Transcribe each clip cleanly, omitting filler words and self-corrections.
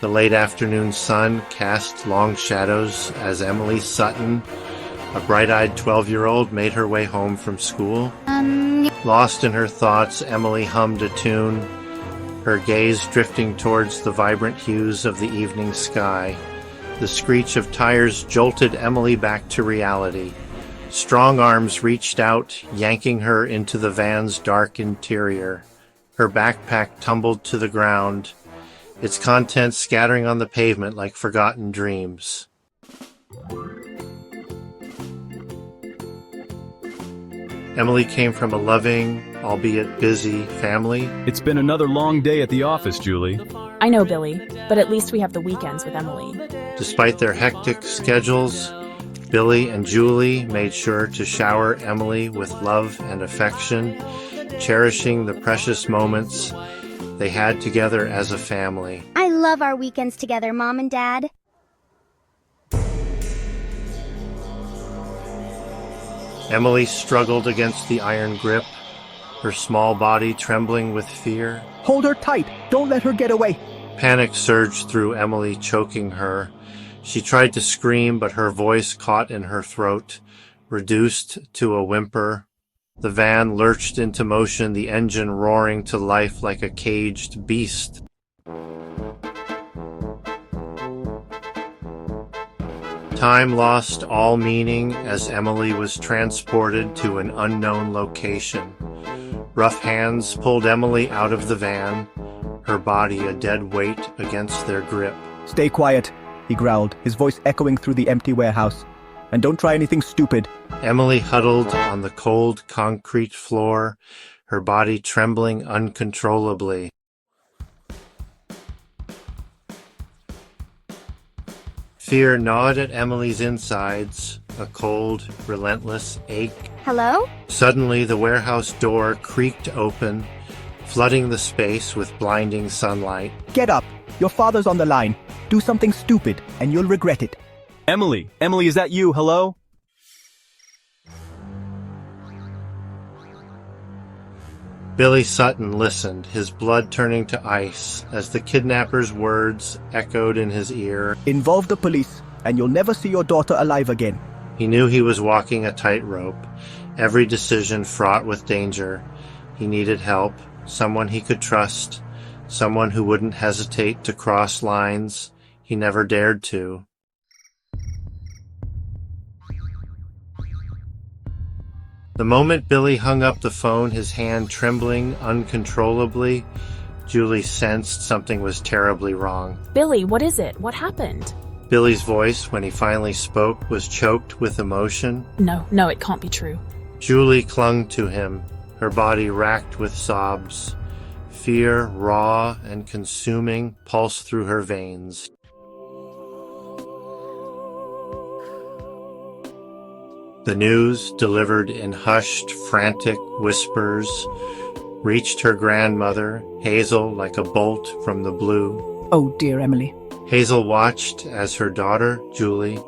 The late afternoon sun cast long shadows as Emily Sutton, a bright-eyed 12-year-old, made her way home from school. Lost in her thoughts, Emily hummed a tune, her gaze drifting towards the vibrant hues of the evening sky. The screech of tires jolted Emily back to reality. Strong arms reached out, yanking her into the van's dark interior. Her backpack tumbled to the ground, its contents scattering on the pavement like forgotten dreams. Emily came from a loving, albeit busy, family. It's been another long day at the office, Julie. I know, Billy, but at least we have the weekends with Emily. Despite their hectic schedules, Billy and Julie made sure to shower Emily with love and affection, cherishing the precious moments they had together as a family. I love our weekends together, Mom and Dad. Emily struggled against the iron grip, her small body trembling with fear. Hold her tight! Don't let her get away! Panic surged through Emily, choking her. She tried to scream, but her voice caught in her throat, reduced to a whimper. The van lurched into motion, the engine roaring to life like a caged beast. Time lost all meaning as Emily was transported to an unknown location. Rough hands pulled Emily out of the van, her body a dead weight against their grip. Stay quiet, he growled, his voice echoing through the empty warehouse. And don't try anything stupid. Emily huddled on the cold concrete floor, her body trembling uncontrollably. Fear gnawed at Emily's insides, a cold, relentless ache. Hello? Suddenly, the warehouse door creaked open, flooding the space with blinding sunlight. Get up! Your father's on the line. Do something stupid, and you'll regret it. Emily, is that you? Hello? Billy Sutton listened, his blood turning to ice, as the kidnapper's words echoed in his ear. Involve the police, and you'll never see your daughter alive again. He knew he was walking a tightrope, every decision fraught with danger. He needed help, someone he could trust, someone who wouldn't hesitate to cross lines he never dared to. The moment Billy hung up the phone, his hand trembling uncontrollably, Julie sensed something was terribly wrong. Billy, what is it? What happened? Billy's voice, when he finally spoke, was choked with emotion. No, it can't be true. Julie clung to him, her body racked with sobs. Fear, raw and consuming, pulsed through her veins. The news, delivered in hushed, frantic whispers, reached her grandmother, Hazel, like a bolt from the blue. Oh, dear Emily. Hazel watched as her daughter, Julie,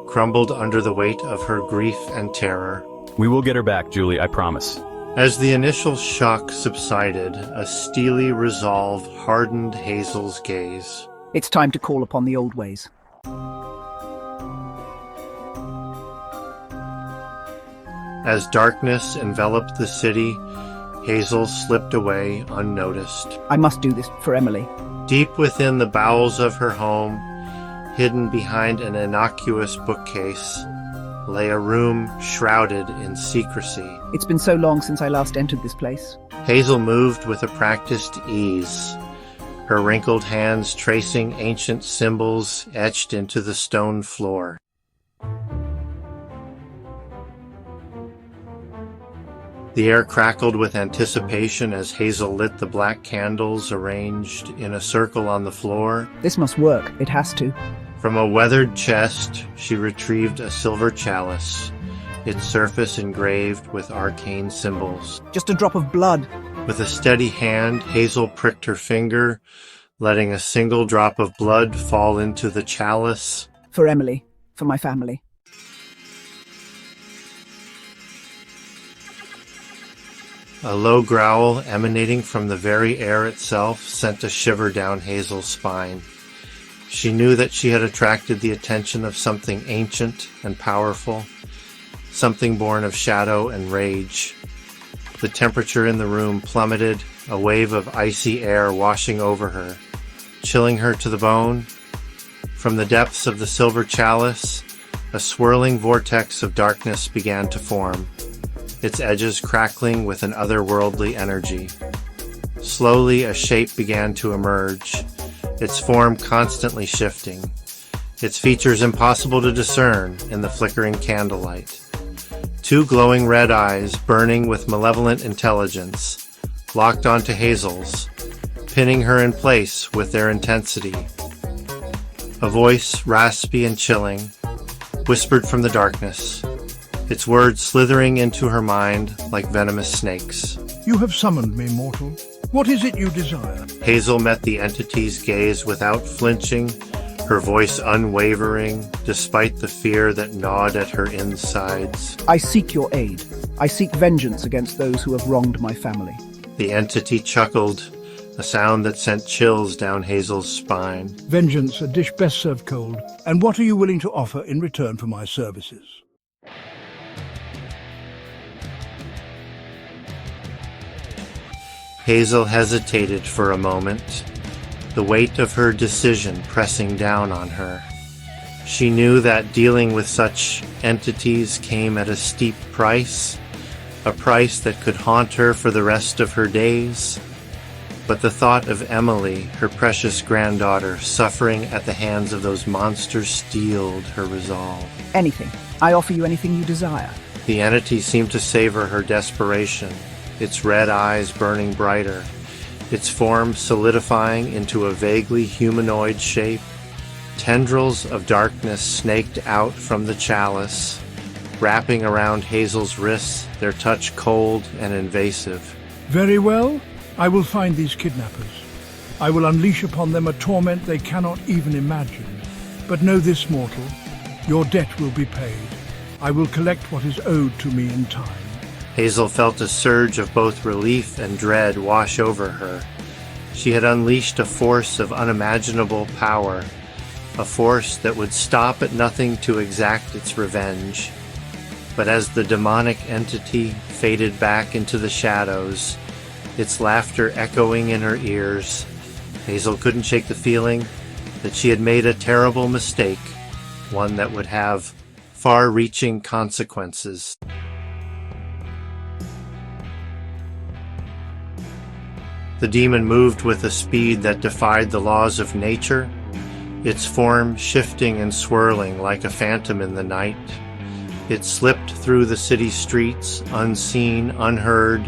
crumbled under the weight of her grief and terror. We will get her back, Julie, I promise. As the initial shock subsided, a steely resolve hardened Hazel's gaze. It's time to call upon the old ways. As darkness enveloped the city, Hazel slipped away unnoticed. I must do this for Emily. Deep within the bowels of her home, hidden behind an innocuous bookcase, lay a room shrouded in secrecy. It's been so long since I last entered this place. Hazel moved with a practiced ease, her wrinkled hands tracing ancient symbols etched into the stone floor. The air crackled with anticipation as Hazel lit the black candles arranged in a circle on the floor. This must work. It has to. From a weathered chest, she retrieved a silver chalice, its surface engraved with arcane symbols. Just a drop of blood. With a steady hand, Hazel pricked her finger, letting a single drop of blood fall into the chalice. For Emily. For my family. A low growl emanating from the very air itself sent a shiver down Hazel's spine. She knew that she had attracted the attention of something ancient and powerful, something born of shadow and rage. The temperature in the room plummeted, a wave of icy air washing over her, chilling her to the bone. From the depths of the silver chalice, a swirling vortex of darkness began to form, its edges crackling with an otherworldly energy. Slowly, a shape began to emerge, its form constantly shifting, its features impossible to discern in the flickering candlelight. Two glowing red eyes, burning with malevolent intelligence, locked onto Hazel's, pinning her in place with their intensity. A voice, raspy and chilling, whispered from the darkness, its words slithering into her mind like venomous snakes. You have summoned me, mortal. What is it you desire? Hazel met the entity's gaze without flinching, her voice unwavering, despite the fear that gnawed at her insides. I seek your aid. I seek vengeance against those who have wronged my family. The entity chuckled, a sound that sent chills down Hazel's spine. Vengeance, a dish best served cold. And what are you willing to offer in return for my services? Hazel hesitated for a moment, the weight of her decision pressing down on her. She knew that dealing with such entities came at a steep price, a price that could haunt her for the rest of her days. But the thought of Emily, her precious granddaughter, suffering at the hands of those monsters steeled her resolve. Anything. I offer you anything you desire. The entity seemed to savor her desperation, its red eyes burning brighter, its form solidifying into a vaguely humanoid shape. Tendrils of darkness snaked out from the chalice, wrapping around Hazel's wrists, their touch cold and invasive. Very well. I will find these kidnappers. I will unleash upon them a torment they cannot even imagine. But know this, mortal, your debt will be paid. I will collect what is owed to me in time. Hazel felt a surge of both relief and dread wash over her. She had unleashed a force of unimaginable power, a force that would stop at nothing to exact its revenge. But as the demonic entity faded back into the shadows, its laughter echoing in her ears, Hazel couldn't shake the feeling that she had made a terrible mistake, one that would have far-reaching consequences. The demon moved with a speed that defied the laws of nature, its form shifting and swirling like a phantom in the night. It slipped through the city streets, unseen, unheard,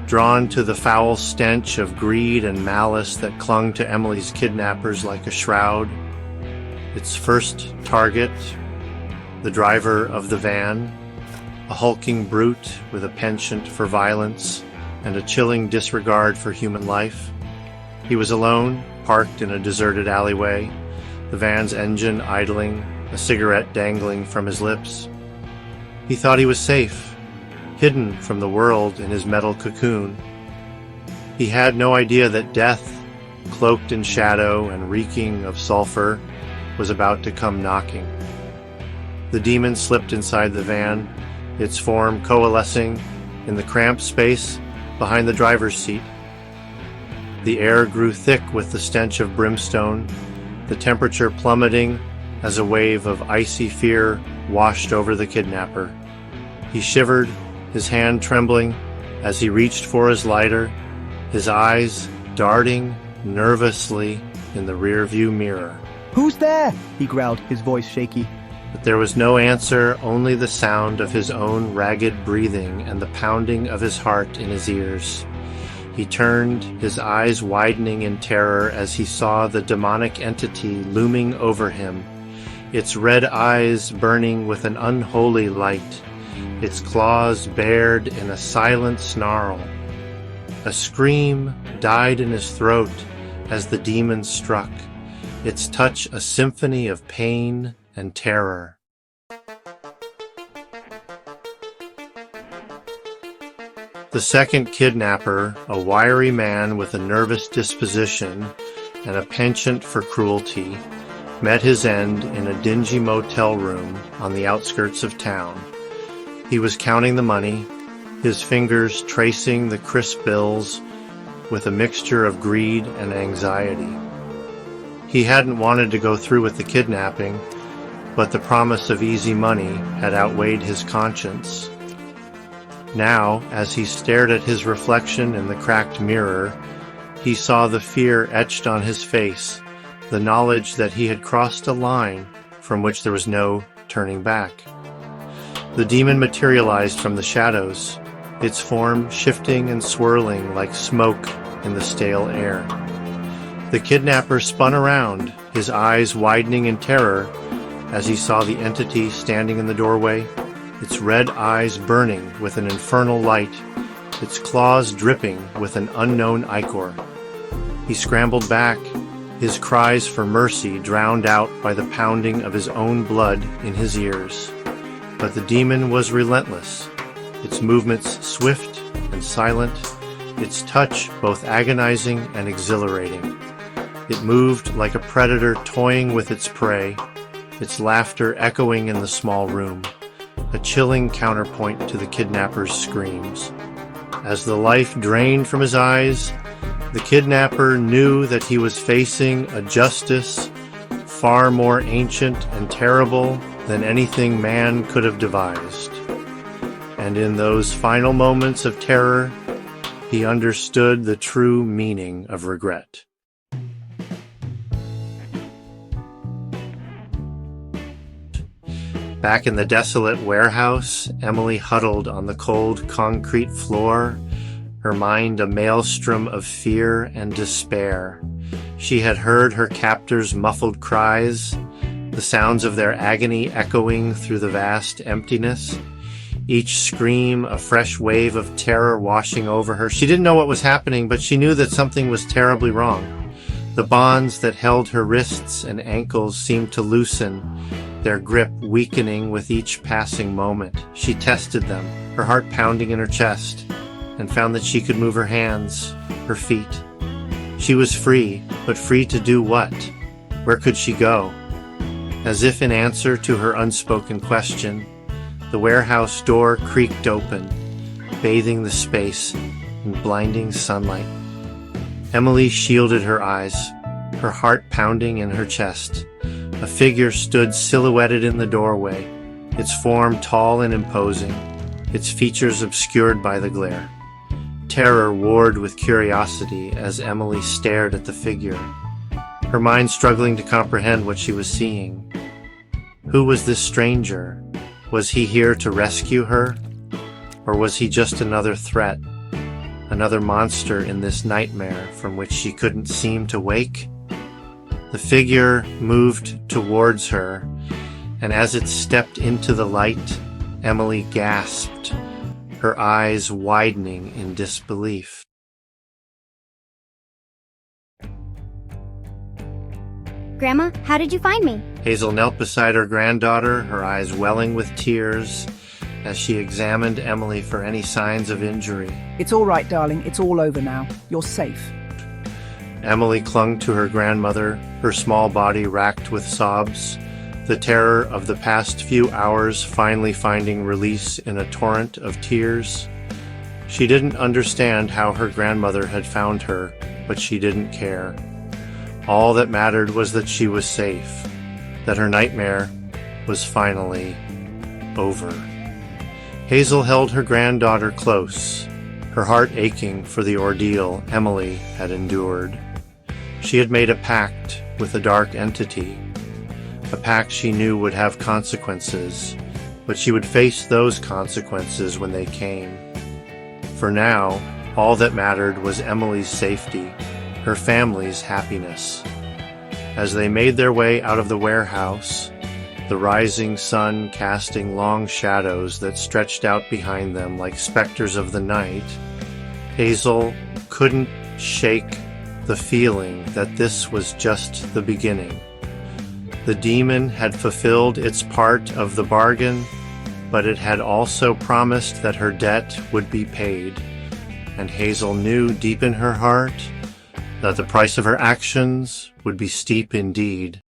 drawn to the foul stench of greed and malice that clung to Emily's kidnappers like a shroud. Its first target, the driver of the van, a hulking brute with a penchant for violence and a chilling disregard for human life. He was alone, parked in a deserted alleyway, the van's engine idling, a cigarette dangling from his lips. He thought he was safe, hidden from the world in his metal cocoon. He had no idea that death, cloaked in shadow and reeking of sulfur, was about to come knocking. The demon slipped inside the van, its form coalescing in the cramped space behind the driver's seat. The air grew thick with the stench of brimstone, the temperature plummeting as a wave of icy fear washed over the kidnapper. He shivered, his hand trembling as he reached for his lighter, his eyes darting nervously in the rearview mirror. Who's there? He growled, his voice shaky. But there was no answer, only the sound of his own ragged breathing and the pounding of his heart in his ears. He turned, his eyes widening in terror as he saw the demonic entity looming over him, its red eyes burning with an unholy light, its claws bared in a silent snarl. A scream died in his throat as the demon struck, its touch a symphony of pain and terror. The second kidnapper, a wiry man with a nervous disposition and a penchant for cruelty, met his end in a dingy motel room on the outskirts of town. He was counting the money, his fingers tracing the crisp bills with a mixture of greed and anxiety. He hadn't wanted to go through with the kidnapping, but the promise of easy money had outweighed his conscience. Now, as he stared at his reflection in the cracked mirror, he saw the fear etched on his face, the knowledge that he had crossed a line from which there was no turning back. The demon materialized from the shadows, its form shifting and swirling like smoke in the stale air. The kidnapper spun around, his eyes widening in terror as he saw the entity standing in the doorway, its red eyes burning with an infernal light, its claws dripping with an unknown ichor. He scrambled back, his cries for mercy drowned out by the pounding of his own blood in his ears. But the demon was relentless, its movements swift and silent, its touch both agonizing and exhilarating. It moved like a predator toying with its prey, its laughter echoing in the small room, a chilling counterpoint to the kidnapper's screams. As the life drained from his eyes, the kidnapper knew that he was facing a justice far more ancient and terrible than anything man could have devised. And in those final moments of terror, he understood the true meaning of regret. Back in the desolate warehouse, Emily huddled on the cold concrete floor, her mind a maelstrom of fear and despair. She had heard her captors' muffled cries, the sounds of their agony echoing through the vast emptiness, each scream a fresh wave of terror washing over her. She didn't know what was happening, but she knew that something was terribly wrong. The bonds that held her wrists and ankles seemed to loosen, their grip weakening with each passing moment. She tested them, her heart pounding in her chest, and found that she could move her hands, her feet. She was free, but free to do what? Where could she go? As if in answer to her unspoken question, the warehouse door creaked open, bathing the space in blinding sunlight. Emily shielded her eyes, her heart pounding in her chest. A figure stood silhouetted in the doorway, its form tall and imposing, its features obscured by the glare. Terror warred with curiosity as Emily stared at the figure, her mind struggling to comprehend what she was seeing. Who was this stranger? Was he here to rescue her? Or was he just another threat, another monster in this nightmare from which she couldn't seem to wake? The figure moved towards her, and as it stepped into the light, Emily gasped, her eyes widening in disbelief. Grandma, how did you find me? Hazel knelt beside her granddaughter, her eyes welling with tears, as she examined Emily for any signs of injury. It's all right, darling. It's all over now. You're safe. Emily clung to her grandmother, her small body racked with sobs, the terror of the past few hours finally finding release in a torrent of tears. She didn't understand how her grandmother had found her, but she didn't care. All that mattered was that she was safe, that her nightmare was finally over. Hazel held her granddaughter close, her heart aching for the ordeal Emily had endured. She had made a pact with a dark entity, a pact she knew would have consequences, but she would face those consequences when they came. For now, all that mattered was Emily's safety, her family's happiness. As they made their way out of the warehouse, the rising sun casting long shadows that stretched out behind them like specters of the night, Hazel couldn't shake the feeling that this was just the beginning. The demon had fulfilled its part of the bargain, but it had also promised that her debt would be paid, and Hazel knew deep in her heart that the price of her actions would be steep indeed.